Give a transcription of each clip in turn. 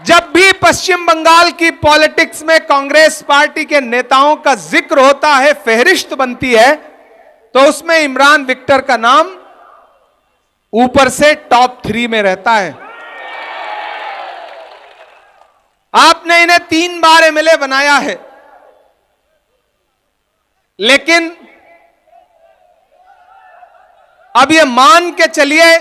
जब भी पश्चिम बंगाल की पॉलिटिक्स में कांग्रेस पार्टी के नेताओं का जिक्र होता है, फेहरिस्त बनती है, तो उसमें इमरान विक्टर का नाम ऊपर से टॉप 3 में रहता है। आपने इन्हें 3 बार एमएलए बनाया है, लेकिन अब ये मान के चलिए,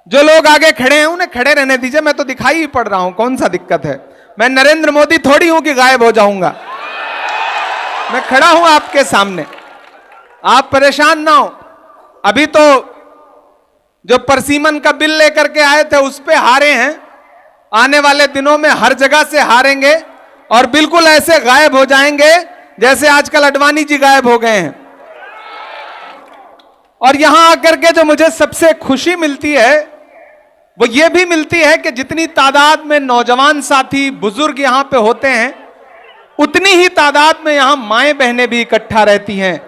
जो लोग आगे खड़े हैं उन्हें खड़े रहने दीजिए, मैं तो दिखाई ही पड़ रहा हूं, कौन सा दिक्कत है। मैं नरेंद्र मोदी थोड़ी हूं कि गायब हो जाऊंगा, मैं खड़ा हूं आपके सामने, आप परेशान ना हो। अभी तो जो परसीमन का बिल लेकर के आए थे उस पे हारे हैं, आने वाले दिनों में हर जगह से हारेंगे और बिल्कुल ऐसे गायब हो जाएंगे जैसे आजकल अडवाणी जी गायब हो गए हैं। और यहां आकर के जो मुझे सबसे खुशी मिलती है वो ये भी मिलती है कि जितनी तादाद में नौजवान साथी बुजुर्ग यहां पे होते हैं, उतनी ही तादाद में यहां माएं बहनें भी इकट्ठा रहती हैं।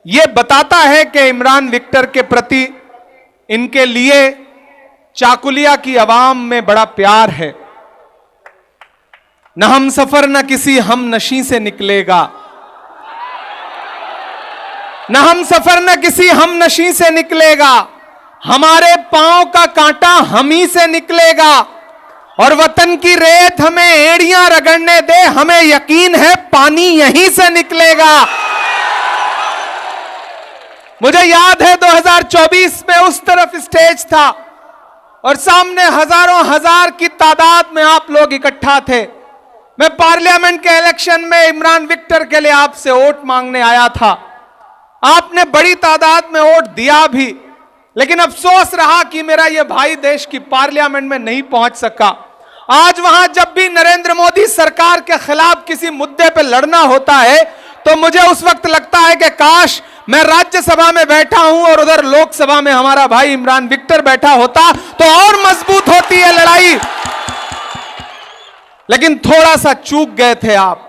यह बताता है कि इमरान विक्टर के प्रति इनके लिए चाकुलिया की आवाम में बड़ा प्यार है। न हम सफर न किसी हम नशी से निकलेगा, न हम सफर न किसी हम नशी से निकलेगा, हमारे पांव का कांटा हम ही से निकलेगा, और वतन की रेत हमें एड़ियां रगड़ने दे, हमें यकीन है पानी यहीं से निकलेगा। मुझे याद है 2024 में उस तरफ स्टेज था और सामने हजारों हजार की तादाद में आप लोग इकट्ठा थे। मैं पार्लियामेंट के इलेक्शन में इमरान विक्टर के लिए आपसे वोट मांगने आया था, आपने बड़ी तादाद में वोट दिया भी, लेकिन अफसोस रहा कि मेरा यह भाई देश की पार्लियामेंट में नहीं पहुंच सका। आज वहां जब भी नरेंद्र मोदी सरकार के खिलाफ किसी मुद्दे पे लड़ना होता है तो मुझे उस वक्त लगता है कि काश मैं राज्यसभा में बैठा हूं और उधर लोकसभा में हमारा भाई इमरान विक्टर बैठा होता तो और मजबूत होती है लड़ाई। लेकिन थोड़ा सा चूक गए थे आप,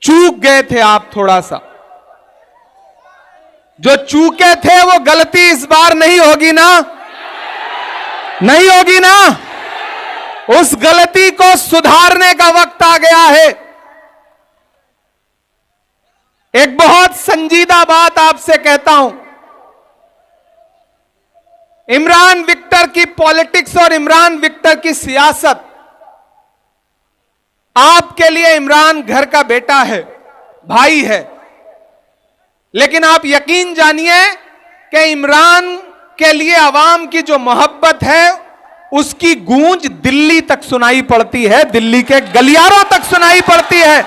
चूक गए थे आप थोड़ा सा। जो चूके थे वो गलती इस बार नहीं होगी ना, नहीं होगी ना। उस गलती को सुधारने का वक्त आ गया है। एक बहुत संजीदा बात आपसे कहता हूं, इमरान विक्टर की पॉलिटिक्स और इमरान विक्टर की सियासत, आपके लिए इमरान घर का बेटा है, भाई है, लेकिन आप यकीन जानिए कि इमरान के लिए आवाम की जो मोहब्बत है उसकी गूंज दिल्ली तक सुनाई पड़ती है, दिल्ली के गलियारों तक सुनाई पड़ती है।